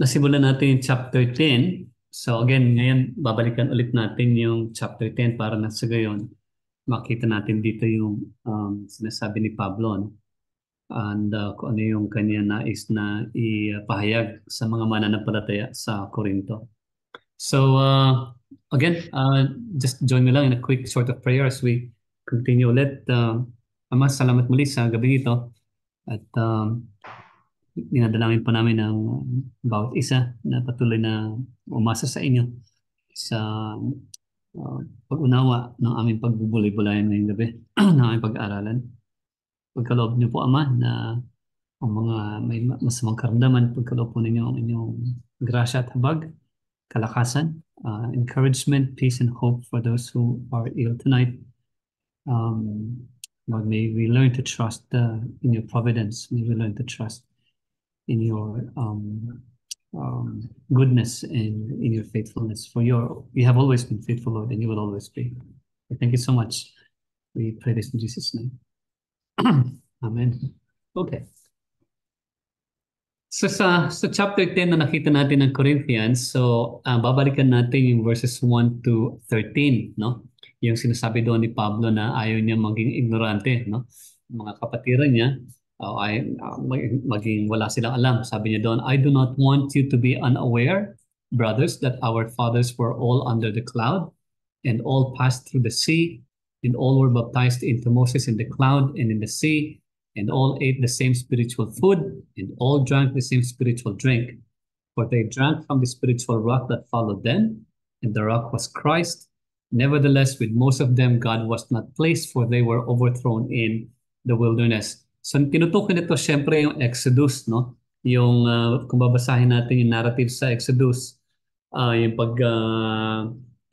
nasimulan natin yung chapter 10. So again, ngayon babalikan ulit natin yung chapter 10 para na sa gayon makita natin dito yung sinasabi ni Pablo, no? And kung ano yung kanya nais na ipahayag sa mga mananampalataya sa Corinto. So again, just join me lang in a quick sort of prayer as we continue ulit. Ama, salamat muli sa gabi ito at dinadalangin po namin ang bawat isa na patuloy na umasa sa inyo sa uh, pag-unawa ng aming pagbubulay-bulayan ngayong gabi ng aming pag-aaralan. Pagkaloob niyo po, Ama, na ang mga may masamang karamdaman, pagkaloob po ninyo ang inyong grasya at habag, kalakasan, encouragement, peace, and hope for those who are ill tonight. Lord, may we learn to trust in your providence. May we learn to trust in your goodness and in your faithfulness. You have always been faithful, Lord, and you will always be. Thank you so much. We pray this in Jesus' name. Amen. Okay. So sa chapter 10 na nakita natin ng Corinthians, so babalikan natin yung verses 1 to 13, no? Yung sinasabi doon ni Pablo na ayaw niya maging ignorante, no? Mga kapatiran niya, maging wala silang alam. Sabi niya doon, I do not want you to be unaware, brothers, that our fathers were all under the cloud and all passed through the sea and all were baptized into Moses in the cloud and in the sea and all ate the same spiritual food and all drank the same spiritual drink. For they drank from the spiritual rock that followed them, and the rock was Christ. Nevertheless, with most of them, God was not pleased, for they were overthrown in the wilderness. So, tinutukoy nito syempre yung Exodus, no? Yung, kung babasahin natin yung narrative sa Exodus, yung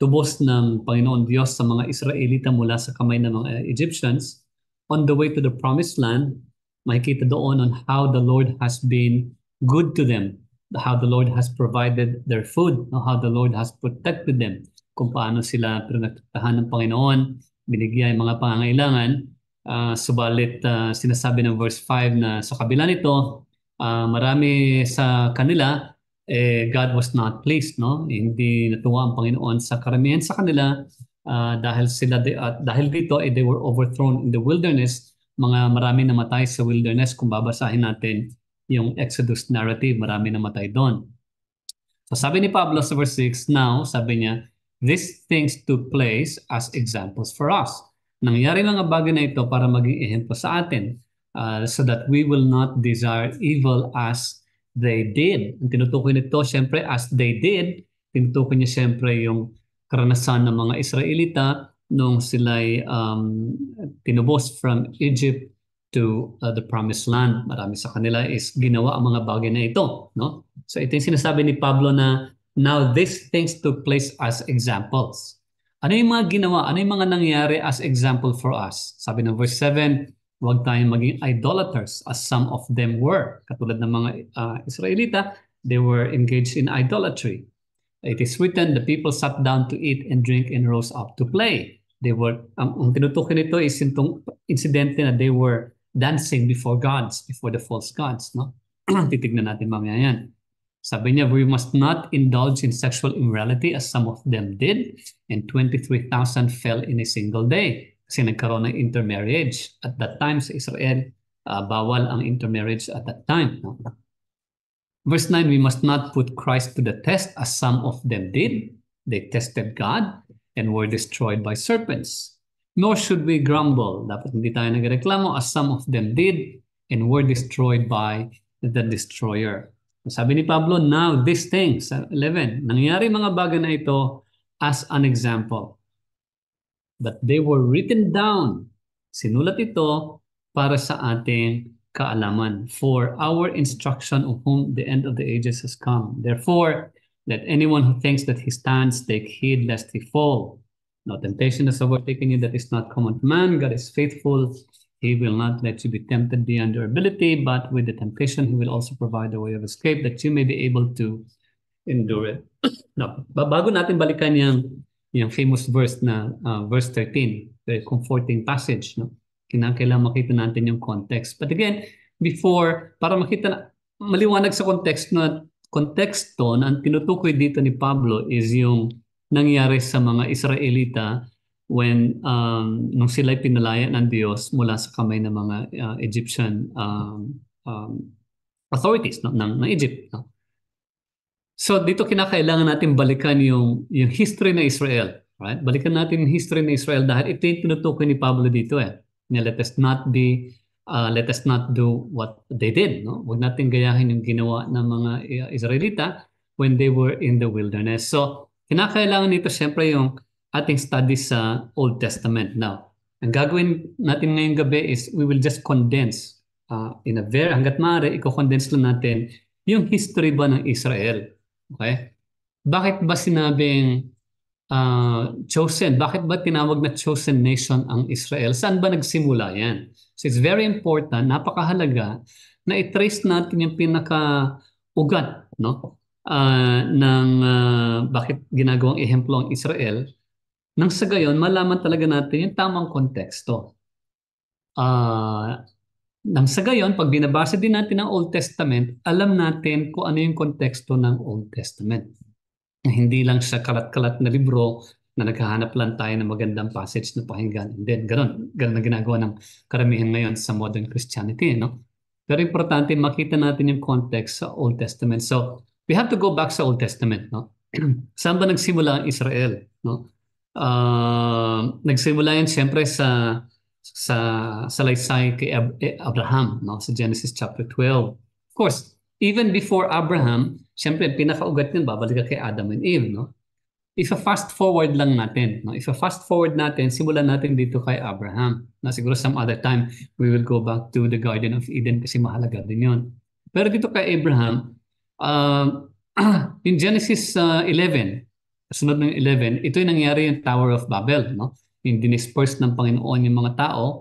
tubos ng Panginoon Diyos sa mga Israelita mula sa kamay ng mga Egyptians, on the way to the promised land, makikita doon on how the Lord has been good to them, how the Lord has provided their food, how the Lord has protected them, kung paano sila pinagtatahan ng Panginoon, binigyan yung mga pangangailangan. Subalit sinasabi ng verse 5 na sa kabila nito, marami sa kanila, God was not pleased, no? Hindi natuwa ang Panginoon sa karamihan sa kanila. Dahil dito they were overthrown in the wilderness. Marami namatay sa wilderness. Kung babasahin natin yung Exodus narrative, marami namatay doon. So sabi ni Pablo sa verse 6, now sabi niya, these things took place as examples for us. Nangyari mga bagay na ito para maging ehemplo sa atin, so that we will not desire evil as they did. Ang tinutukoy nito, syempre, as they did, tinutukoy niya syempre yung karanasan ng mga Israelita nung sila'y tinubos from Egypt to the promised land. Marami sa kanila is ginawa ang mga bagay na ito, no? So ito yung sinasabi ni Pablo na now these things took place as examples. Ano yung mga ginawa? Ano yung mga nangyari as example for us? Sabi ng verse 7, huwag tayong maging idolaters as some of them were. Katulad ng mga Israelita, they were engaged in idolatry. It is written, the people sat down to eat and drink and rose up to play. They were, ang tinutukoy nito is itong insidente na they were dancing before gods, before the false gods, no? Titignan natin mamaya yan. Sabi niya, we must not indulge in sexual immorality as some of them did, and 23,000 fell in a single day kasi nagkaroon ng intermarriage. At that time sa Israel, bawal ang intermarriage at that time, no? Verse 9, we must not put Christ to the test as some of them did. They tested God and were destroyed by serpents. Nor should we grumble. Dapat hindi tayo nagreklamo as some of them did and were destroyed by the destroyer. Sabi ni Pablo, now these things, 11, nangyari mga bagay na ito as an example. But they were written down. Sinulat ito para sa ating kaalaman, for our instruction of whom the end of the ages has come. Therefore, let anyone who thinks that he stands take heed lest he fall. No temptation has overtaken you that is not common to man. God is faithful. He will not let you be tempted beyond your ability, but with the temptation, he will also provide a way of escape that you may be able to endure it. No, bago natin balikan yung famous verse na verse 13, the comforting passage, no? Kailangan makita natin yung context. But again, before, para makita na, maliwanag sa context na konteksto na ang tinutukoy dito ni Pablo is yung nangyari sa mga Israelita when nung sila'y pinalaya ng Diyos mula sa kamay ng mga Egyptian authorities, no, ng Egypt. No? So dito kinakailangan natin balikan yung history ng Israel. Right? Balikan natin yung history ng Israel dahil ito yung tinutukoy ni Pablo dito eh. Let us not do what they did. No? Huwag natin gayahin yung ginawa ng mga Israelita when they were in the wilderness. So kinakailangan nito siyempre yung ating study sa Old Testament. Now, ang gagawin natin ngayong gabi is we will just condense hanggat maaari, i-condense lang natin yung history ba ng Israel. Okay? Bakit ba sinabing chosen? Bakit ba tinawag na chosen nation ang Israel? Saan ba nagsimula yan? So it's very important, napakahalaga na i-trace natin yung pinaka-ugat, no? Bakit ginagawang ehemplo ang Israel. Nang sa gayon, malaman talaga natin yung tamang konteksto. Nang sa gayon, pag binabasa din natin ang Old Testament, alam natin kung ano yung konteksto ng Old Testament. Hindi lang siya kalat-kalat na libro na naghahanap lang tayo ng magandang passage na pakinggan. And then, ganun na ginagawa ng karamihan ngayon sa modern Christianity, no? Pero importante makita natin yung context sa Old Testament. So, we have to go back sa Old Testament, no? Saan ba nagsimula ang Israel, no? Nagsimula yan siyempre sa salaysay kay Abraham, no? Sa Genesis chapter 12. Of course, even before Abraham, siyempre, pinakaugat yun, babalik ka kay Adam and Eve, no? If-fast forward lang natin, no? If-fast forward natin, simulan natin dito kay Abraham. Na siguro some other time, we will go back to the Garden of Eden kasi mahalaga din yun. Pero dito kay Abraham, in Genesis 11, sunod ng 11, ito yung nangyari yung Tower of Babel, no? Yung dinisperse ng Panginoon yung mga tao,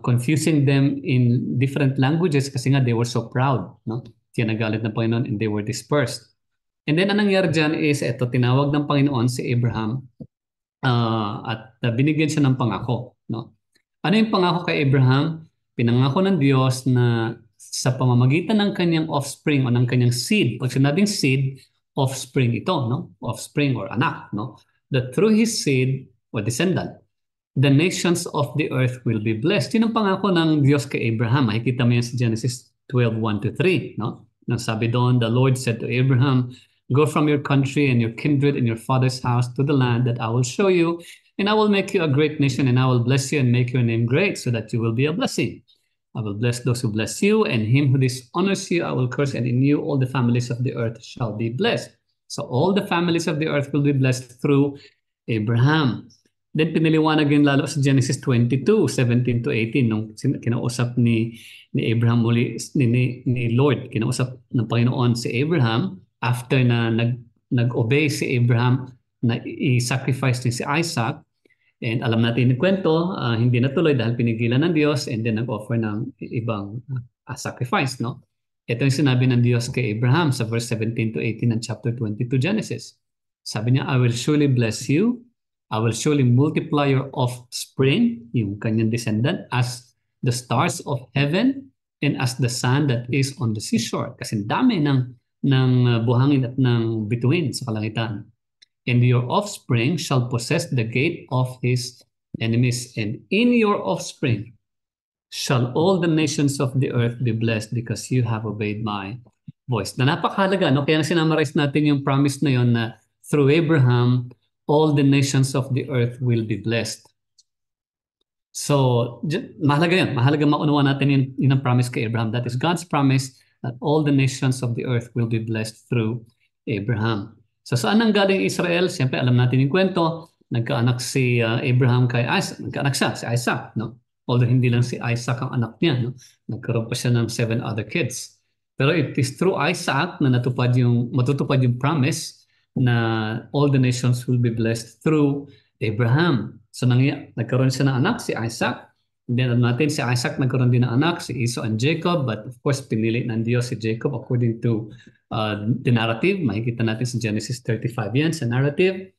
confusing them in different languages kasi nga they were so proud, no? Tinagalit ng Panginoon and they were dispersed. And then ang nangyari dyan is tinawag ng Panginoon si Abraham at binigyan siya ng pangako, no? Ano yung pangako kay Abraham? Pinangako ng Diyos na sa pamamagitan ng kanyang offspring o ng kanyang seed, pag sinabing seed, offspring ito, no? Offspring or anak, no? That through his seed or descendant, the nations of the earth will be blessed. Yun ang pangako ng Diyos kay Abraham. Makikita mo yan sa Genesis 12:1-3, no? Nang sabi doon, the Lord said to Abraham, go from your country and your kindred and your father's house to the land that I will show you, and I will make you a great nation, and I will bless you and make your name great, so that you will be a blessing. I will bless those who bless you, and him who dishonors you I will curse, and in you all the families of the earth shall be blessed. So all the families of the earth will be blessed through Abraham. Then piniliwanag yun lalo sa Genesis 22:17-18 nung kinausap ni Abraham muli ni Lord, kinausap ng Panginoon si Abraham after na nag-obey si Abraham na i-sacrifice din si Isaac. And alam natin yung kwento, hindi natuloy dahil pinigilan ng Diyos and then nag-offer ng ibang sacrifice, no? Ito yung sinabi ng Diyos kay Abraham sa verse 17-18 ng chapter 22 Genesis. Sabi niya, I will surely bless you. I will surely multiply your offspring, yung kanyang descendant, as the stars of heaven and as the sand that is on the seashore. Kasi dami ng buhangin at ng bituin sa kalangitan. And your offspring shall possess the gate of his enemies. And in your offspring shall all the nations of the earth be blessed because you have obeyed my voice. Na napakahalaga, no? Kaya sinamarize natin yung promise na yon na through Abraham, all the nations of the earth will be blessed. So, mahalaga yun. Mahalaga maunawa natin yun ang promise kay Abraham. That is God's promise that all the nations of the earth will be blessed through Abraham. So, saan nang galing Israel? Siyempre, alam natin yung kwento. Nagkaanak si Abraham kay Isaac. Nagkaanak siya, si Isaac, no? Although hindi lang si Isaac ang anak niya, no? Nagkaroon pa siya ng 7 other kids. Pero it is through Isaac na matutupad yung promise na all the nations will be blessed through Abraham. So nagkaroon siya ng anak, si Isaac. And then alam natin, si Isaac nagkaroon din ng anak, si Esau and Jacob. But of course, pinili ng Diyos si Jacob according to the narrative. Makikita natin sa Genesis 35 yan, sa narrative.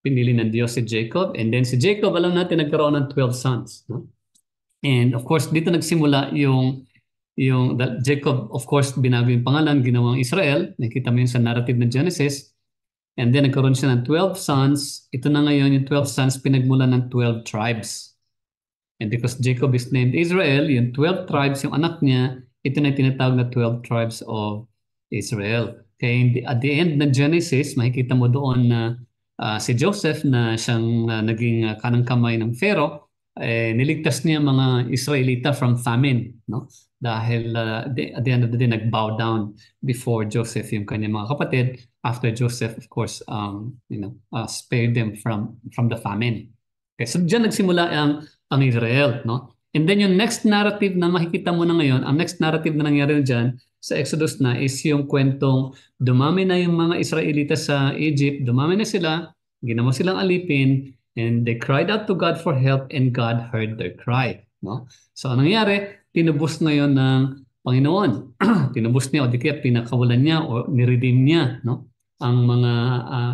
Pinili ng Diyos si Jacob. And then si Jacob, alam natin, nagkaroon ng 12 sons. No? And of course, dito nagsimula yung Jacob, of course, binago yung pangalan, ginawang Israel. Nakita mo yun sa narrative ng Genesis. And then nagkaroon siya ng 12 sons. Ito na ngayon, yung 12 sons, pinagmulan ng 12 tribes. And because Jacob is named Israel, yung 12 tribes, yung anak niya, ito na yung tinatawag na 12 tribes of Israel. Kaya at the end ng Genesis, makikita mo doon na si Joseph na siyang naging kanang kamay ng Pharaoh, niligtas niya mga Israelita from famine, no? Dahil at the end of the day, nag-bow down before Joseph, yung kanyang mga kapatid. After Joseph, of course, spared them from the famine. Okay, so diyan nagsimula ang Israel, no? And then yung next narrative na makikita mo na ngayon, ang next narrative na nangyari diyan sa Exodus na is yung kwentong dumami na yung mga Israelita sa Egypt, dumami na sila, ginawa silang alipin, and they cried out to God for help and God heard their cry, no? So anong nangyari? Tinubos ngayon ng Panginoon. Tinubos niya o di kaya pinakawalan niya o niredeem niya, no? Ang mga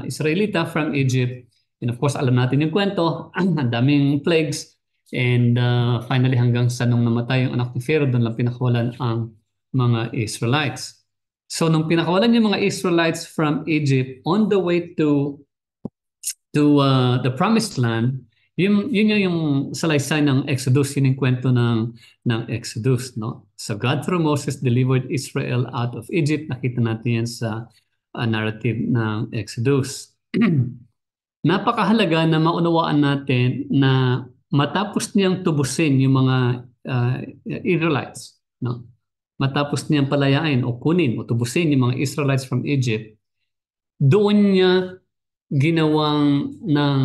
Israelita from Egypt. And of course, alam natin yung kwento, ang daming plagues. And finally, hanggang sa nung namatay yung anak ni Pharaoh, doon lang pinakawalan ang mga Israelites. So nung pinakawalan yung mga Israelites from Egypt on the way to the Promised Land, yun yung salaysay ng Exodus, yun yung kwento ng Exodus, no? So God through Moses delivered Israel out of Egypt. Nakita natin yan sa narrative ng Exodus. Napakahalaga na maunawaan natin na matapos niyang tubusin yung mga Israelites, no? Matapos niyang palayain o kunin o tubusin yung mga Israelites from Egypt, doon niya ginawang ng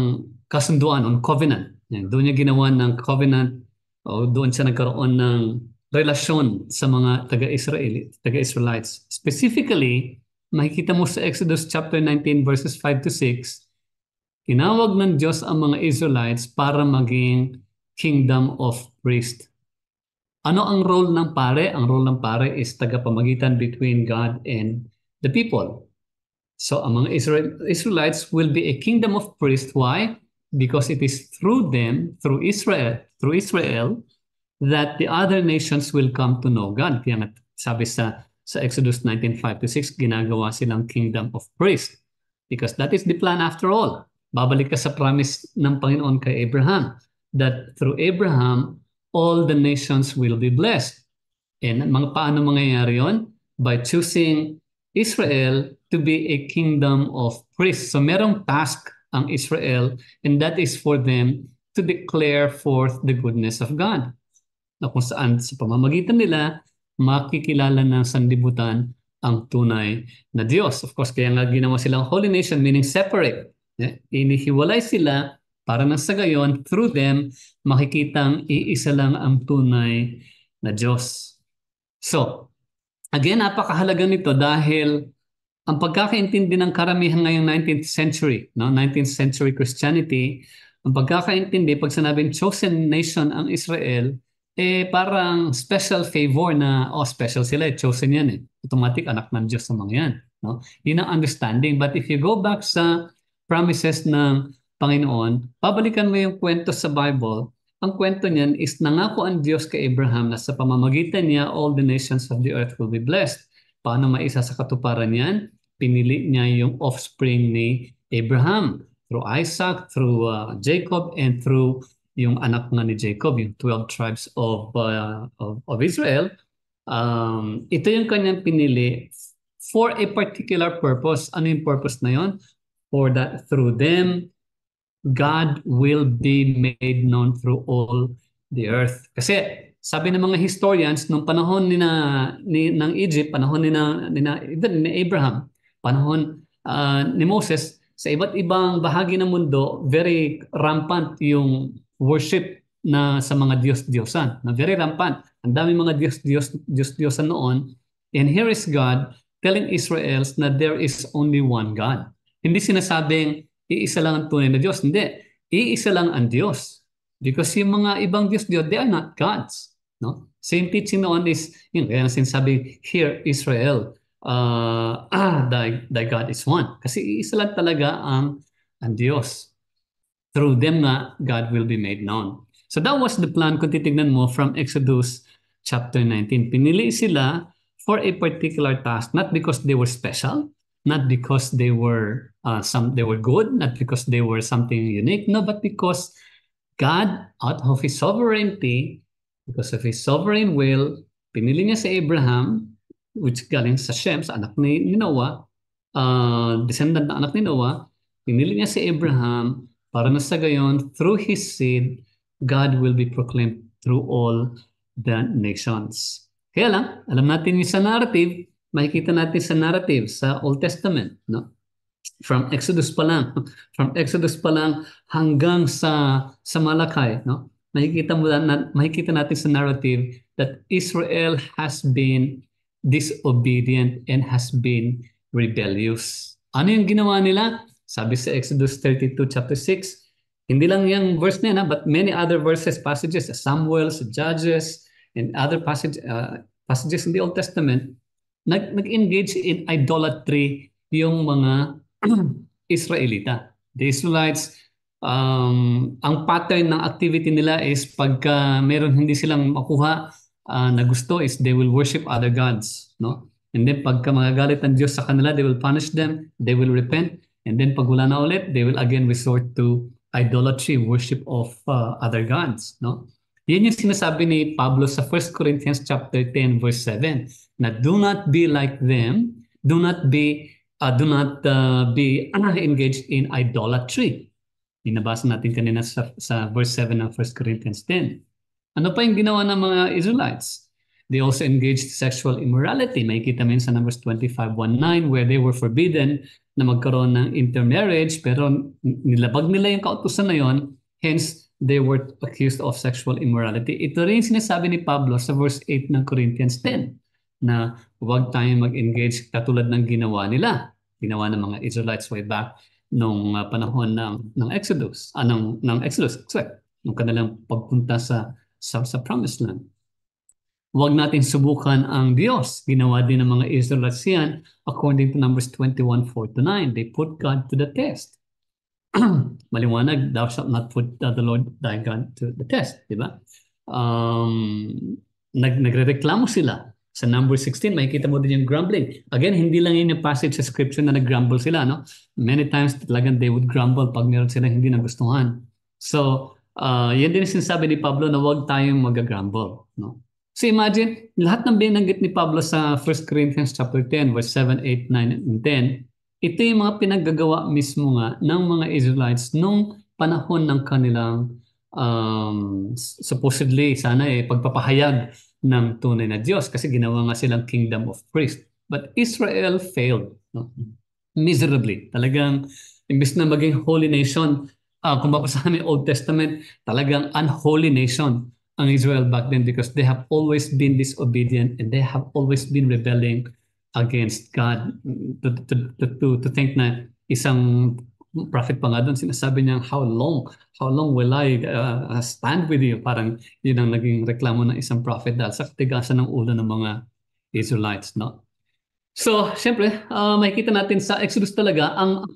kasunduan on covenant. Doon niya ginawa ng covenant o doon siya nagkaroon ng relasyon sa mga taga-Israelites. Specifically, makikita mo sa Exodus chapter 19 verses 5 to 6, tinawag ng Diyos ang mga Israelites para maging kingdom of priest. Ano ang role ng pare? Ang role ng pare is tagapamagitan between God and the people. So ang mga Israelites will be a kingdom of priests. Why? Because it is through them, through Israel, that the other nations will come to know God. Kaya sabi sa Exodus 19:5 to 6, ginagawa silang kingdom of priests. Because that is the plan after all. Babalik ka sa promise ng Panginoon kay Abraham, that through Abraham, all the nations will be blessed. And paano mangyayari yon? By choosing Israel to be a kingdom of priests. So merong task ang Israel, and that is for them to declare forth the goodness of God. Na kung saan sa pamamagitan nila, makikilala ng sanlibutan ang tunay na Diyos. Of course, kaya nga ginawa silang holy nation, meaning separate. Inihiwalay sila para nang sa gayon, through them, makikitang iisa lang ang tunay na Diyos. So, again, napakahalaga nito dahil ang pagkakaintindi ng karamihan ngayong 19th century, no? 19th century Christianity, ang pagkakaintindi, pag sinabing chosen nation ang Israel, parang special favor na, special sila, chosen yan eh. Automatic anak ng Diyos sa mga yan. No? Yun ang understanding. But if you go back sa promises ng Panginoon, pabalikan mo yung kwento sa Bible, ang kwento niyan is nangako ang Diyos kay Abraham na sa pamamagitan niya, all the nations of the earth will be blessed. Paano maisa sa katuparan yan? Pinili niya yung offspring ni Abraham through Isaac, through Jacob, and through yung anak nga ni Jacob, yung 12 tribes of Israel. Ito yung kanyang pinili for a particular purpose. Ano yung purpose na yon? For that through them, God will be made known through all the earth. Kasi sabi ng mga historians, nung panahon ng Egypt, panahon ni Abraham, panahon ni Moses, sa iba't ibang bahagi ng mundo, very rampant yung worship na sa mga Diyos-Diyosan. Na very rampant. Ang dami mga Diyos-Diyosan noon. And here is God telling Israelites na there is only one God. Hindi sinasabing iisa lang ang tunay na Diyos. Hindi. Iisa lang ang Diyos. Because yung mga ibang Diyos, they are not gods. No? Same teaching noon is, kaya sinasabi, here Israel, thy God is one. Kasi iisa lang talaga ang Diyos. Through them nga, God will be made known. So that was the plan kung titignan mo from Exodus chapter 19. Pinili sila for a particular task, not because they were special, not because they were good, not because they were something unique, no, but because God, out of His sovereignty, because of His sovereign will, pinili niya si Abraham, which galing sa Shem, sa anak ni Noah, descendant na anak ni Noah, pinili niya si Abraham para na sa gayon, through his seed, God will be proclaimed through all the nations. Kaya lang, alam natin yung sa narrative, makikita natin sa narrative sa Old Testament, no? From Exodus pa lang, from Exodus pa lang hanggang sa Malakay, no? Makikita natin sa narrative that Israel has been disobedient and has been rebellious. Ano yung ginawa nila? Sabi sa Exodus 32 chapter 6, hindi lang yung verse na yan, but many other verses, passages, Samuel, Judges, and other passages in the Old Testament, nag-engage in idolatry yung mga Israelita. The Israelites, ang pattern ng activity nila is pagka meron hindi silang makuha na gusto is they will worship other gods, no? And then pagka magagalit ang Diyos sa kanila, they will punish them, they will repent, and then pag wala na ulit, they will again resort to idolatry, worship of other gods, no? Yan yung sinasabi ni Pablo sa 1 Corinthians chapter 10 verse 7, na do not be like them, do not be engaged in idolatry. Binabasa natin kanina sa verse 7 ng 1 Corinthians 10. Ano pa yung ginawa ng mga Israelites? They also engaged sexual immorality. Makikita mo yun sa Numbers 25:19 where they were forbidden na magkaroon ng intermarriage pero nilabag nila yung kautusan na yon, hence they were accused of sexual immorality. Ito rin sinasabi ni Pablo sa verse 8 ng Corinthians 10 na huwag tayong mag-engage katulad ng ginawa nila. Ginawa ng mga Israelites way back nung panahon ng Exodus, nung kanilang pagpunta sa Promised Land. Huwag natin subukan ang Diyos. Ginawa din ng mga Israelites yan according to Numbers 21:4-9. They put God to the test. Maliwanag, thou shalt not put the Lord thy God to the test. Diba? Nagrereklamo sila. Sa number 16, makikita mo din yung grumbling. Again, hindi lang yun yung passage sa scripture na nag-grumble sila. No? Many times talagang they would grumble pag meron sila hindi nagustuhan. So, yan din yung sinasabi ni Pablo na huwag tayong mag-grumble. No? So imagine, lahat ng binanggit ni Pablo sa 1 Corinthians chapter 10, verse 7, 8, 9, and 10, ito yung mga pinaggagawa mismo nga ng mga Israelites nung panahon ng kanilang supposedly, sana pagpapahayag ng tunay na Diyos kasi ginawa nga silang kingdom of priests. But Israel failed, no? Miserably. Talagang, imbes na maging holy nation, kung babasahin yung Old Testament, talagang unholy nation ang Israel back then because they have always been disobedient and they have always been rebelling against God. To think na isang prophet pa nga doon, sinasabi niya, how long will I stand with you? Parang yun ang naging reklamo ng isang prophet dahil sa katigasan ng ulo ng mga Israelites, no? So, syempre, makikita natin sa Exodus talaga, ang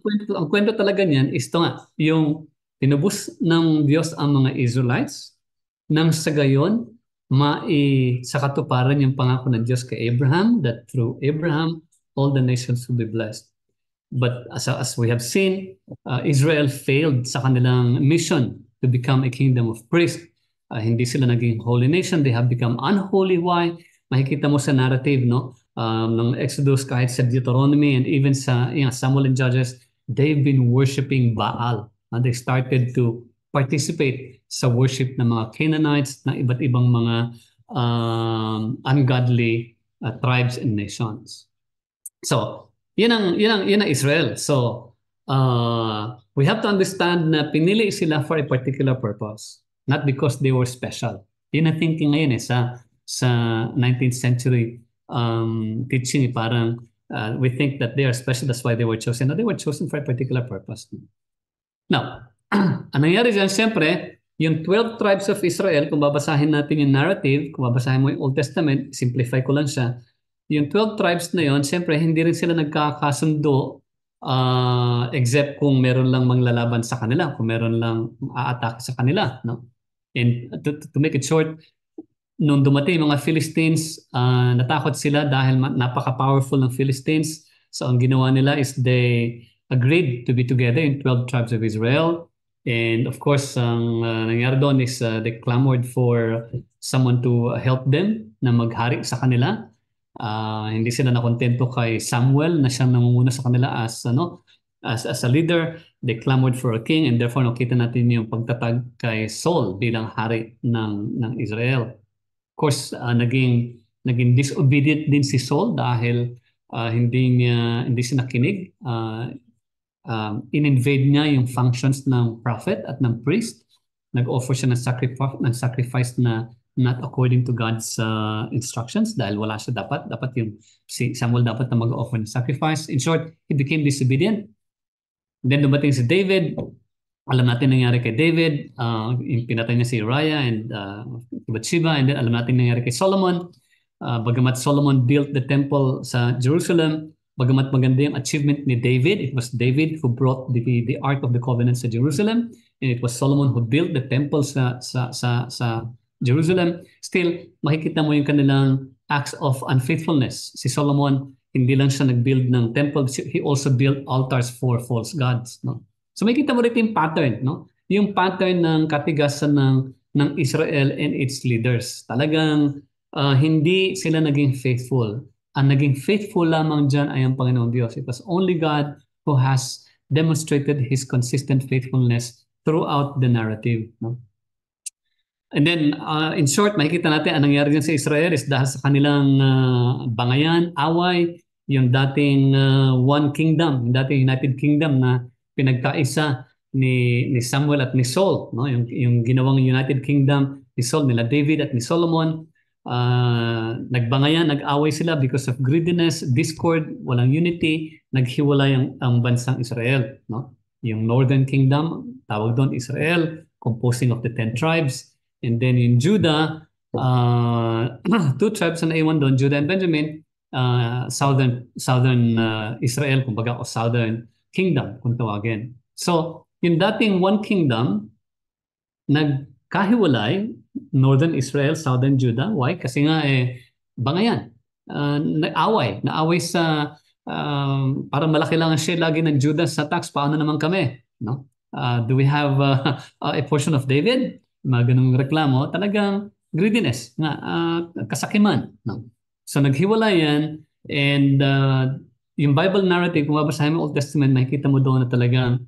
kwento talaga niyan is ito nga, yung tinubos ng Diyos ang mga Israelites, nang sa gayon, sa katuparan yung pangako ng Diyos kay Abraham, that through Abraham, all the nations will be blessed. But as we have seen, Israel failed sa kanilang mission to become a kingdom of priests. Hindi sila naging holy nation, they have become unholy. Why? Makikita mo sa narrative, no? Ng Exodus, kahit sa Deuteronomy, and even sa Samuel and Judges, they've been worshiping Baal. They started to participate sa worship ng mga Canaanites, na iba't ibang mga ungodly tribes and nations. So, yun ang Israel. So, we have to understand na pinili sila for a particular purpose, not because they were special. Yun ang thinking ngayon sa 19th century teaching, parang we think that they are special, that's why they were chosen. No, they were chosen for a particular purpose. Now, ang nangyari dyan, siyempre, yung 12 tribes of Israel, kung babasahin natin yung narrative, kung babasahin mo yung Old Testament, simplify ko lang siya, yung 12 tribes na yon, siyempre, hindi rin sila nagkakasundo except kung meron lang manglalaban sa kanila, kung meron lang aatake sa kanila. No? And to make it short, nung dumating yung mga Philistines, natakot sila dahil napaka-powerful ng Philistines. So ang ginawa nila is they agreed to be together in 12 tribes of Israel. And of course, ang nangyari doon is they clamored for someone to help them na maghari sa kanila. Hindi sila nakontento kay Samuel na siyang nangunguna sa kanila as a leader. They clamored for a king, and therefore nakita natin yung pagtatag kay Saul bilang hari ng Israel. Of course, naging disobedient din si Saul dahil hindi siya nakinig. In-invade niya yung functions ng prophet at ng priest. Nag-offer siya ng sacrifice na not according to God's instructions dahil wala siya dapat yung si Samuel dapat na mag-offer ng sacrifice. In short, he became disobedient. Then dumating si David. Alam natin nangyari kay David, yung pinatay niya si Uriah and Bathsheba, and then alam natin nangyari kay Solomon. Bagamat Solomon built the temple sa Jerusalem, bagamat maganda yung achievement ni David, it was David who brought the Ark of the Covenant sa Jerusalem, and it was Solomon who built the temple sa Jerusalem. Still, makikita mo yung kanilang acts of unfaithfulness. Si Solomon, hindi lang siya nag-build ng temple, he also built altars for false gods. No? So makikita mo rito yung pattern, no? Yung pattern ng katigasan ng Israel and its leaders. Talagang hindi sila naging faithful. Ang naging faithful lamang dyan ay ang Panginoong Diyos. It was only God who has demonstrated His consistent faithfulness throughout the narrative. No? And then, in short, makikita natin ang nangyari dyan sa Israel is dahil sa kanilang bangayan, away, yung dating one kingdom, yung dating United Kingdom na pinagkaisa ni Samuel at ni Saul, no? Yung ginawang United Kingdom ni Saul, nila David at ni Solomon, nagbangayan, nag-away sila because of greediness, discord, walang unity, naghiwalay ang bansang Israel, no? Yung Northern Kingdom, tawag doon Israel, composing of the 10 tribes. And then in Judah, two tribes na naiwan doon, Judah and Benjamin, southern Israel, kumbaga, o southern kingdom, kung tawagin. So, yung dating one kingdom, nagkahiwalay, northern Israel, southern Judah. Why? Kasi nga, bangayan. Naaway sa, parang malaki lang ang share lagi ng Judah sa tax, paano naman kami? No? Do we have a portion of David? Mga ganung reklamo, talagang greediness, kasakiman. No? So naghiwalay yan, and yung Bible narrative, kung babasahin mo Old Testament, makikita mo doon na talagang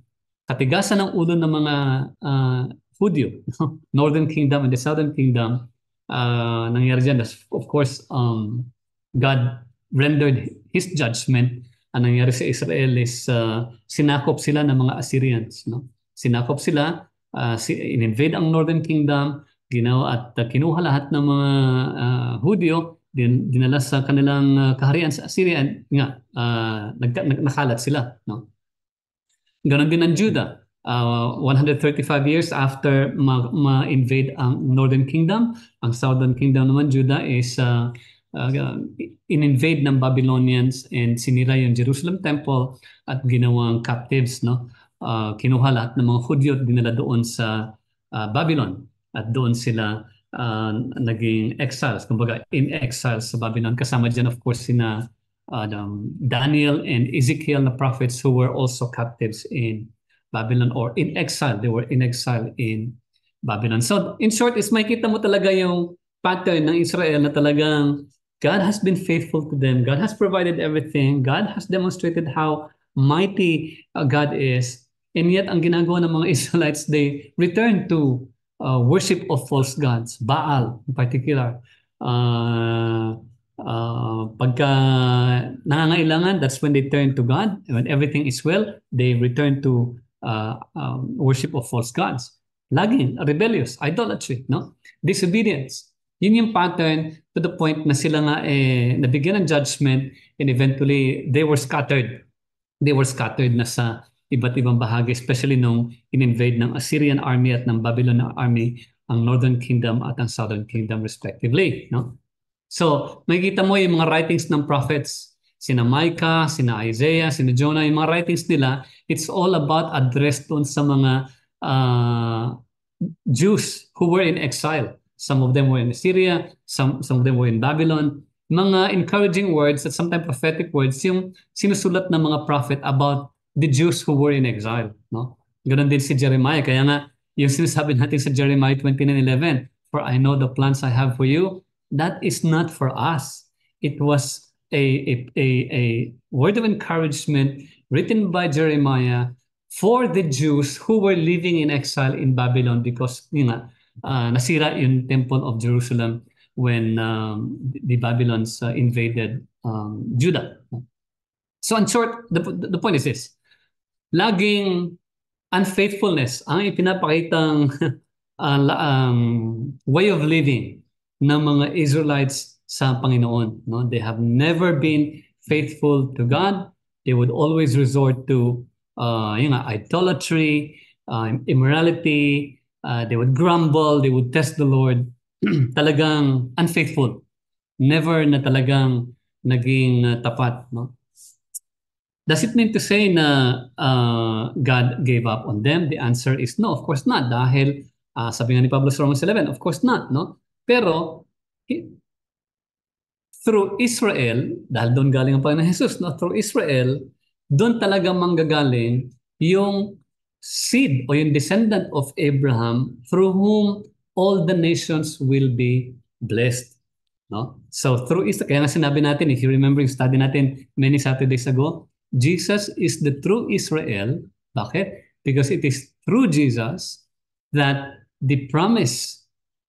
katigasan ng ulo ng mga Hudyo, Northern Kingdom and the Southern Kingdom, nangyari dyan. Of course, God rendered His judgment. Ang nangyari sa Israel is sinakop sila ng mga Assyrians. No? Sinakop sila, in-invade ang Northern Kingdom, ginawa at kinuha lahat ng mga Hudyo, dinala sa kanilang kaharian sa Assyria, nakalat sila. No? Ganon din ang Judah. 135 years after ma-invade ang Northern Kingdom, ang Southern Kingdom naman, Judah, is in-invade ng Babylonians and sinira yung Jerusalem Temple at ginawang captives. No? Kinuha lahat ng mga Hudyo at dinala doon sa Babylon at doon sila naging exiles, kumbaga in exiles sa Babylon. Kasama dyan of course sina Daniel and Ezekiel na prophets who were also captives in Babylon or in exile. They were in exile in Babylon. So in short, is makita mo talaga yung pattern ng Israel na talagang God has been faithful to them. God has provided everything. God has demonstrated how mighty God is. And yet, ang ginagawa ng mga Israelites, they return to worship of false gods, Baal in particular. Pagka nangangailangan, that's when they turn to God. When everything is well, they return to worship of false gods. Laging rebellious, idolatry, no? Disobedience. Yun yung pattern to the point na sila nga nabigyan ng judgment and eventually they were scattered. They were scattered na sa iba't ibang bahagi, especially nung in-invade ng Assyrian army at ng Babylon army ang Northern Kingdom at ang Southern Kingdom respectively. No? So, makikita mo yung mga writings ng prophets, sina Micah, sina Isaiah, sina Jonah, yung mga writings nila, it's all about address doon sa mga Jews who were in exile. Some of them were in Syria, some of them were in Babylon. Mga encouraging words at sometimes prophetic words yung sinusulat ng mga prophet about the Jews who were in exile, no? Ganon din si Jeremiah. Kaya nga, yung sinasabi natin sa Jeremiah 29:11, "For I know the plans I have for you," that is not for us. It was a word of encouragement written by Jeremiah for the Jews who were living in exile in Babylon because yun nga, nasira yung temple of Jerusalem when the Babylons invaded Judah. So in short, the point is this. Laging unfaithfulness ang ipinapakitang way of living ng mga Israelites sa Panginoon. No? They have never been faithful to God. They would always resort to idolatry, immorality. They would grumble. They would test the Lord. Talagang unfaithful. Never na talagang naging tapat. No? Does it mean to say na God gave up on them? The answer is no, of course not. Dahil sabi nga ni Pablo sa Romans 11, of course not, no? Pero through Israel, dahil doon galing ang Panginoon Jesus, no? Through Israel, doon talaga manggagaling yung seed o yung descendant of Abraham through whom all the nations will be blessed. No? So through Israel, kaya nga sinabi natin, if you remember yung study natin many Saturdays ago, Jesus is the true Israel. Bakit? Because it is through Jesus that the promise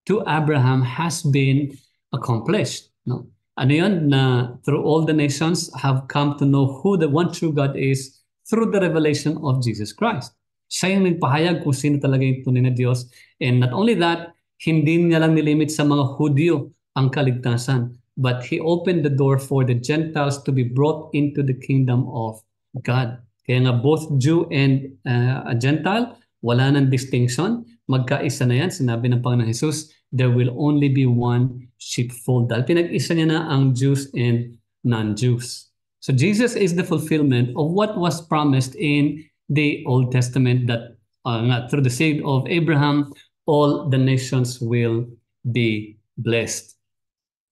to Abraham has been accomplished. No? Ano yun? Na through all the nations have come to know who the one true God is through the revelation of Jesus Christ. Siya yung nagpahayag kung sino talaga yung tunay na Diyos. And not only that, hindi niya lang nilimit sa mga Hudyo ang kaligtasan, but He opened the door for the Gentiles to be brought into the kingdom of God. Kaya nga both Jew and a Gentile, wala nang distinction. Magkaisa na yan. Sinabi ng Panginoon Jesus, there will only be one sheepfold. Dahil pinag-isa niya na ang Jews and non-Jews. So Jesus is the fulfillment of what was promised in the Old Testament that through the seed of Abraham, all the nations will be blessed.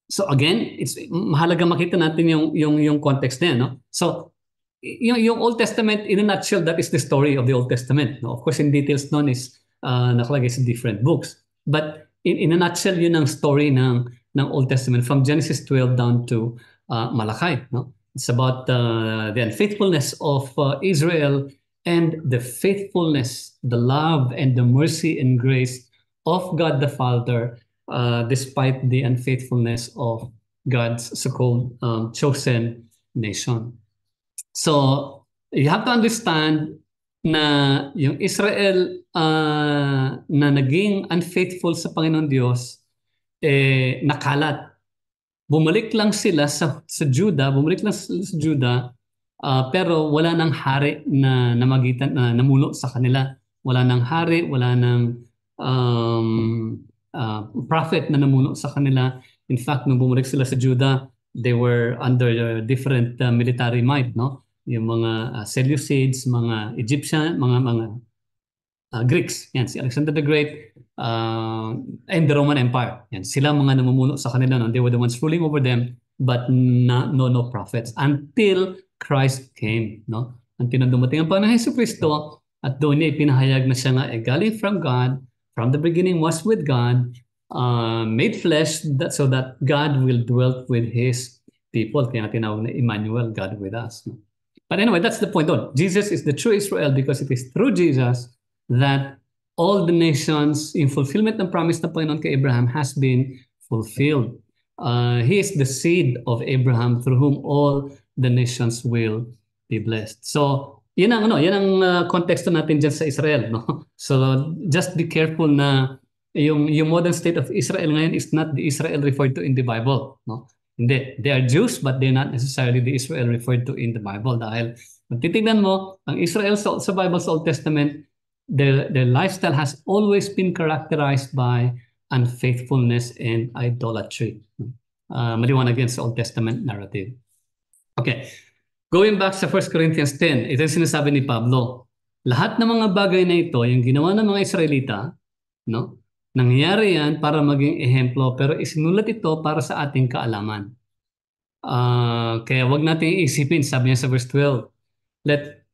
So again, it's mahalaga makita natin yung context niya, no? So yung Old Testament, in a nutshell, that is the story of the Old Testament. No? Of course, in details nun is nakalagay sa different books. But in a nutshell, yun ang story ng Old Testament from Genesis 12 down to Malachi. No? It's about the unfaithfulness of Israel and the faithfulness, the love, and the mercy and grace of God the Father despite the unfaithfulness of God's so-called chosen nation. So, you have to understand na yung Israel na naging unfaithful sa Panginoon Diyos, nakalat. Bumalik lang sila sa Judah, pero wala nang hari na namagitan, na namuno sa kanila. Wala nang hari, wala nang prophet na namuno sa kanila. In fact, nung bumalik sila sa Judah, they were under different military might, no? Yung mga Seleucids, mga Egyptian, mga Greeks, yan, si Alexander the Great, and the Roman Empire. Yan, sila mga namumuno sa kanila, no? They were the ones ruling over them, but no prophets until Christ came, no? Until na dumating ang Panginoon Jesucristo, at doon niya ipinahayag na siya nga galing from God, from the beginning was with God, made flesh so that God will dwell with His people. Kaya tinawag na Emmanuel, God with us. But anyway, that's the point. Jesus is the true Israel because it is through Jesus that all the nations, in fulfillment ng promise na Panginoon kay Abraham, has been fulfilled. He is the seed of Abraham through whom all the nations will be blessed. So, yan ang konteksto natin dyan sa Israel, no? So, just be careful na yung modern state of Israel ngayon is not the Israel referred to in the Bible, no? Hindi, they are Jews but they're not necessarily the Israel referred to in the Bible. Dahil kung titignan mo, ang Israel sa Bible, sa Old Testament, their lifestyle has always been characterized by unfaithfulness and idolatry. Maliwanag yan sa Old Testament narrative. Okay, going back sa 1 Corinthians 10, ito yung sinasabi ni Pablo. Lahat ng mga bagay na ito, yung ginawa ng mga Israelita, no? Nangyayari yan para maging ehemplo, pero isinulat ito para sa ating kaalaman. Kaya wag natin isipin, sabi niya sa verse 12, let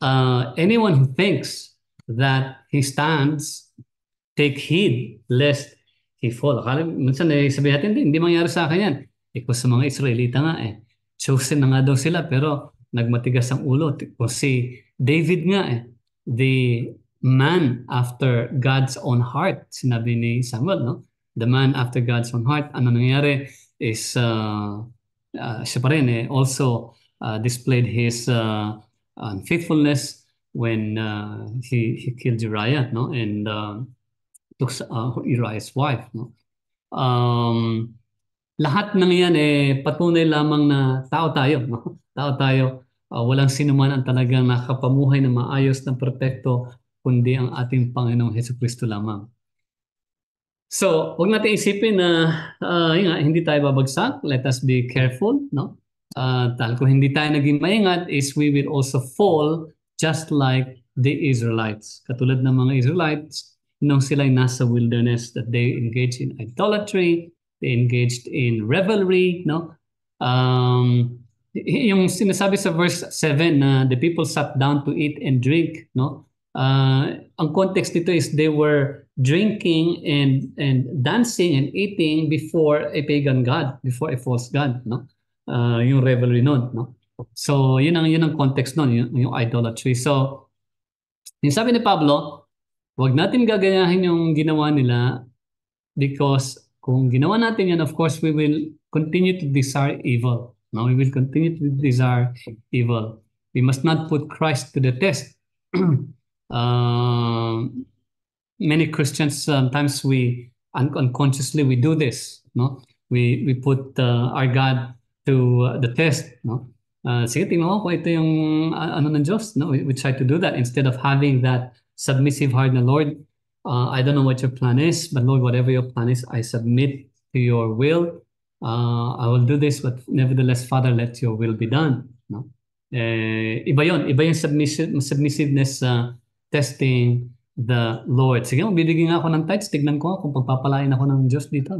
anyone who thinks that he stands, take heed lest he fall. Akala, minsan sabihin natin, hindi mangyari sa akin yan. Ikaw sa mga Israelita nga eh. Chosen na nga daw sila pero nagmatigas ang ulo. Kung si David nga eh, the man after God's own heart, sinabi ni Samuel, no? The man after God's own heart. Ano nangyari is siya pa rin also displayed his unfaithfulness when he killed Uriah, no? And took Uriah's wife, no? Um, lahat ng yan patunay lamang na tao tayo, no? Tao tayo. Walang sino man ang talagang nakapamuhay na maayos na perpekto kundi ang ating Panginoong Hesukristo lamang. So, huwag natin isipin na yun nga, hindi tayo babagsak. Let us be careful, no? Dahil kung hindi tayo naging maingat is we will also fall just like the Israelites. Katulad ng mga Israelites, nung sila'y nasa wilderness that they engaged in idolatry, they engaged in revelry, no? Yung sinasabi sa verse 7 na the people sat down to eat and drink, no? Ang context nito is they were drinking and dancing and eating before a pagan god, before a false god, no? Yung revelry noon, no? So, yun ang context noon, yung idolatry. So, yung sabi ni Pablo, wag natin gagayahin yung ginawa nila because kung ginawa natin yan, of course, we will continue to desire evil. No? We will continue to desire evil. We must not put Christ to the test. Many Christians sometimes we unconsciously we do this, no? We put our God to the test, no? Sige, tingnan mo kung ito yung ano ng Diyos, no? We try to do that instead of having that submissive heart na Lord. I don't know what your plan is, but Lord, whatever your plan is, I submit to your will. I will do this, but nevertheless, Father, let your will be done, no? Iba yung submissiveness testing the Lord. Sige, bibigyan nga ako ng tithes, tignan ko kung pagpapalain ako ng Diyos dito.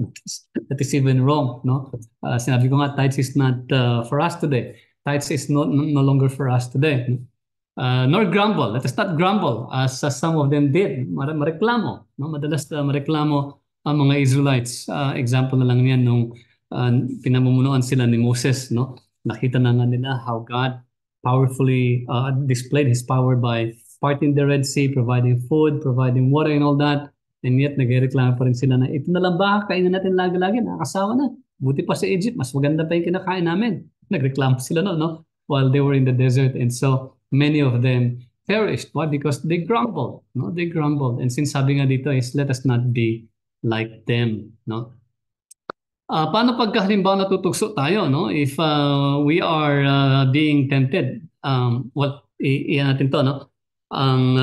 That is even wrong, no? Sinabi ko nga, tithes is not for us today. Tithes is no longer for us today. Nor grumble. Let us not grumble as some of them did. Mareklamo. No? Madalas mareklamo ang mga Israelites. Example na lang yan nung pinamumunuan sila ni Moses. No? Nakita na nga nila how God powerfully displayed His power by parting the Red Sea, providing food, providing water and all that. And yet, nagreklamo pa rin sila na ito na lang ba, kainin natin lagi-lagi, nakakasawa na. Buti pa sa Egypt, mas maganda pa yung kinakain namin. Nagreklamo sila no? While they were in the desert. And so, many of them perished. Why? Because they grumbled. No? They grumbled. And since sabi nga dito is, let us not be like them. No? Paano pagka halimbawa natutugso tayo, no? If we are being tempted, iyan natin to, no? Ang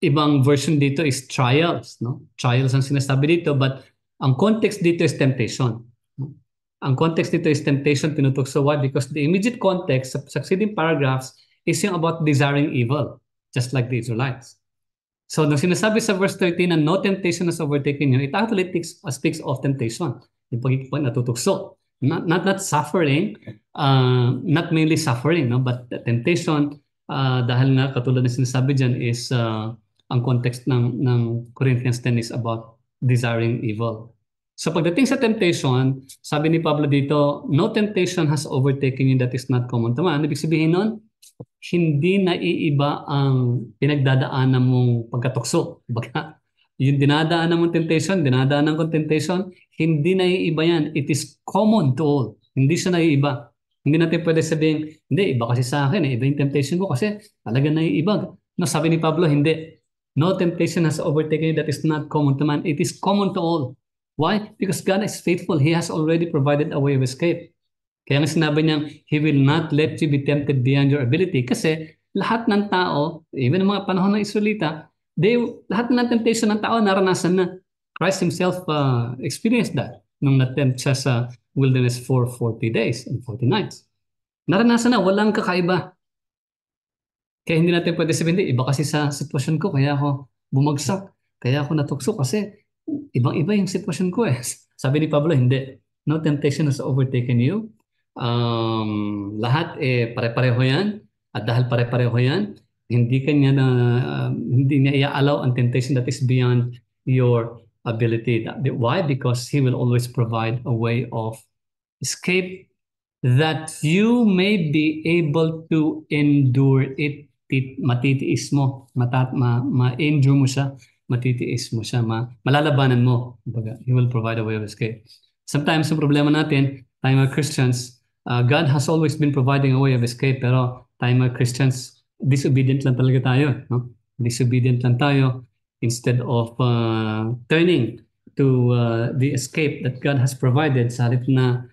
ibang version dito is trials, no? Trials ang sinasabi dito, but ang context dito is temptation. No? Ang context dito is temptation, tinutugso. Why? Because the immediate context sa succeeding paragraphs is yung about desiring evil, just like the Israelites. So, nung sinasabi sa verse 13 na no temptation has overtaken you, it actually speaks of temptation. Yung pag natutugso. Not suffering, not mainly suffering, no? But the temptation, dahil nga katulad na sinasabi dyan is ang context ng Corinthians 10 is about desiring evil. So pagdating sa temptation, sabi ni Pablo dito, no temptation has overtaken you that is not common to man. Ibig sabihin nun, hindi naiiba ang pinagdadaanan mong pagkatukso. Baga, yung dinadaanan mong temptation, dinadaanan kong temptation, hindi naiiba yan. It is common to all. Hindi siya naiiba. Hindi natin pwede sabihin, hindi, iba kasi sa akin, iba yung temptation ko kasi talaga naiiba. No, sabi ni Pablo, hindi. No temptation has overtaken you that is not common to man. It is common to all. Why? Because God is faithful. He has already provided a way of escape. Kaya nga sinabi niya, He will not let you be tempted beyond your ability. Kasi lahat ng tao, even ng mga panahon ng Israelita, lahat ng temptation ng tao naranasan na. Christ Himself experienced that nung na-tempt siya sa wilderness for 40 days and 40 nights. Naranasan na, walang kakaiba. Kaya hindi natin pwede sabihin, iba kasi sa sitwasyon ko, kaya ako bumagsak. Kaya ako natukso kasi ibang-iba yung sitwasyon ko eh. Sabi ni Pablo, hindi. No temptation has overtaken you. Lahat eh pare-pareho yan. At dahil pare-pareho yan, hindi niya i-allow ang temptation that is beyond your ability. Why? Because He will always provide a way of escape that you may be able to endure it. Matitiis mo, ma-endure mo siya, matitiis mo siya, malalabanan mo. He will provide a way of escape. Sometimes yung problema natin, tayo mga Christians, God has always been providing a way of escape, pero tayo mga Christians, disobedient lang talaga tayo. No? Disobedient lang tayo instead of turning to the escape that God has provided sa halip na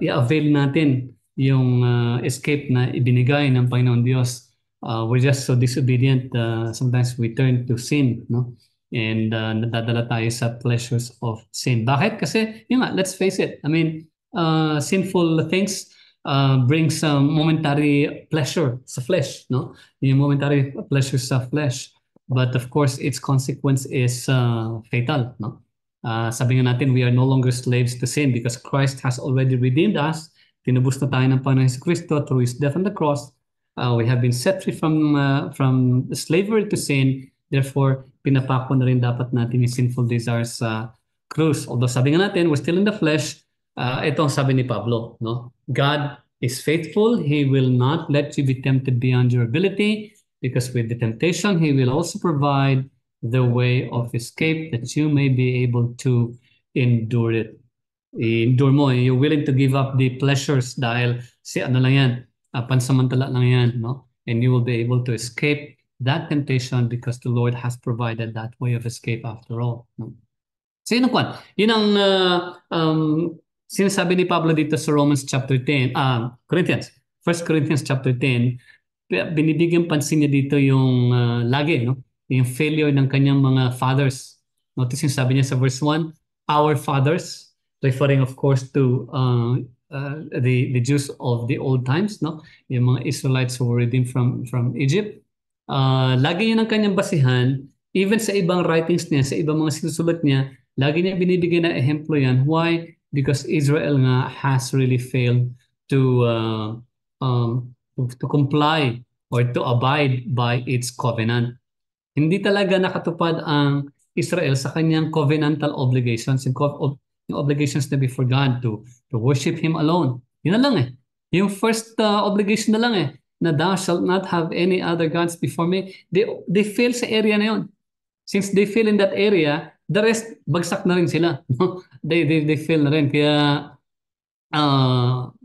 i-avail natin yung escape na ibinigay ng Panginoon Diyos. We're just so disobedient. Sometimes we turn to sin, no? And nadadala tayo sa pleasures of sin. Bakit? Kasi, yun nga, let's face it. I mean, sinful things brings momentary pleasure sa flesh, no? Yung momentary pleasure sa flesh. But of course, its consequence is fatal, no? Sabi nga natin, we are no longer slaves to sin because Christ has already redeemed us. Tinubos na tayo ng Panginoon Kristo through His death on the cross. We have been set free from slavery to sin. Therefore, pinapako na rin dapat natin yung sinful desires sa krus. Although sabi nga natin, we're still in the flesh. Ito ang sabi ni Pablo, no? God is faithful. He will not let you be tempted beyond your ability because with the temptation, He will also provide the way of escape that you may be able to endure it. I-endure mo, you're willing to give up the pleasures dahil ano lang yan, pansamantala lang yan, no? And you will be able to escape that temptation because the Lord has provided that way of escape after all. No? So yun ang kwan. Yun ang sinasabi ni Pablo dito sa Romans chapter 10, Corinthians, 1 Corinthians chapter 10, binibigyan pansin niya dito yung lagi, no? Yung failure ng kanyang mga fathers. Notice yung sabi niya sa verse 1, our fathers, referring of course to the Jews of the old times, no? Yung mga Israelites who were redeemed from Egypt. Lagi yun ang kanyang basihan, even sa ibang writings niya, sa ibang mga sinusulat niya, lagi niya binibigay na ehemplo yan. Why? Because Israel nga has really failed to comply or to abide by its covenant. Hindi talaga nakatupad ang Israel sa kanyang covenantal obligations, yung obligations na before God to worship Him alone. Yun na lang eh. Yung first obligation na lang eh, na thou shalt not have any other gods before me. They fail sa area na yun. Since they fail in that area, the rest, bagsak na rin sila. they fail na rin. Kaya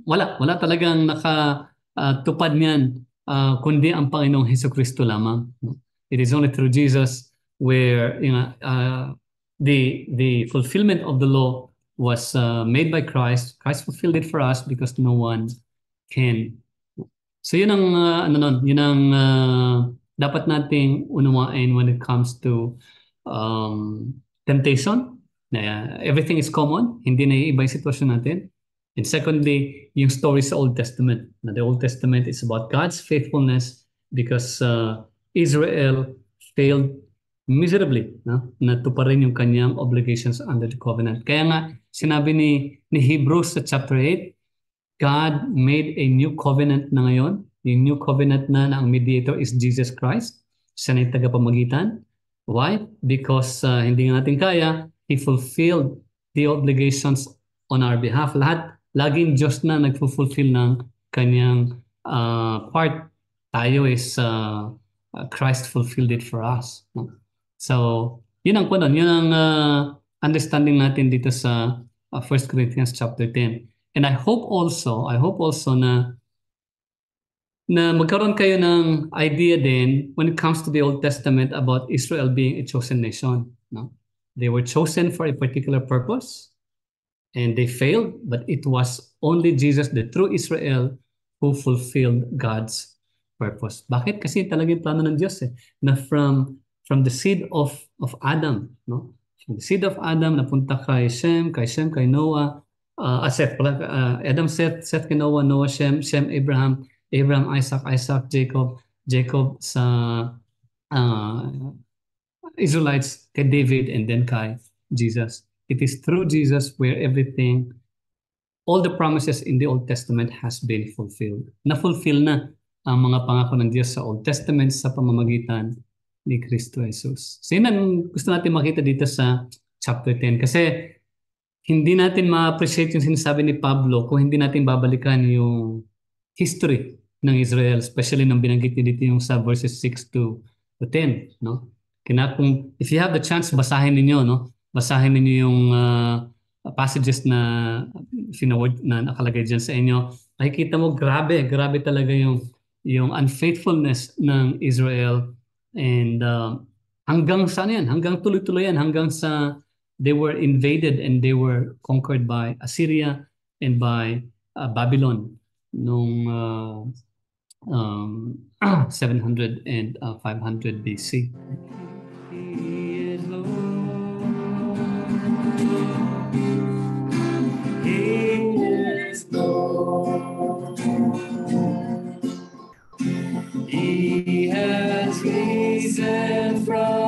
wala talagang nakatupad niyan kundi ang Panginoong Hesukristo lamang. It is only through Jesus where the fulfillment of the law was made by Christ. Christ fulfilled it for us because no one can. So yun ang yun ang dapat nating unawain when it comes to temptation. Everything is common, hindi na iba yung sitwasyon natin. And secondly, yung story sa Old Testament. Na the Old Testament is about God's faithfulness because Israel failed miserably na tuparin yung kanyang obligations under the covenant. Kaya nga, sinabi ni Hebrews sa chapter 8, God made a new covenant na ngayon. Yung new covenant na ang mediator is Jesus Christ. Siya na yung tagapamagitan. Why? Because hindi nga natin kaya, He fulfilled the obligations on our behalf. Laging Diyos na nagfulfill ng kanyang part. Tayo is Christ fulfilled it for us. So, yun ang kuno, yun ang understanding natin dito sa 1 Corinthians chapter 10. And I hope also na magkaroon kayo ng idea din when it comes to the Old Testament about Israel being a chosen nation. No? They were chosen for a particular purpose and they failed, but it was only Jesus, the true Israel, who fulfilled God's purpose. Bakit? Kasi talagang plano ng Diyos na from the seed of Adam, no? From the seed of Adam napunta kay Shem, kay Noah, Seth, Adam, Seth kay Noah, Shem, Abraham, Isaac, Jacob sa Israelites, kay David, and then kay Jesus. It is through Jesus where everything, all the promises in the Old Testament has been fulfilled. Na-fulfill na ang mga pangako ng Diyos sa Old Testament sa pamamagitan ni Kristo Jesus. So yun ang gusto natin makita dito sa chapter 10. Kasi hindi natin ma-appreciate yung sinasabi ni Pablo kung hindi natin babalikan yung history ng Israel, especially nang binanggit niya dito yung sa verses 6 to 10, no? Kung if you have the chance, basahin ninyo, no? Basahin ninyo yung passages na finaward na nakalagay diyan sa inyo. Makikita mo grabe talaga yung unfaithfulness ng Israel, and hanggang sa ano yan, hanggang tuloy-tuloy yan, hanggang sa they were invaded and they were conquered by Assyria and by Babylon noong 700 and 500 BC. He is Lord. He is Lord. He has risen from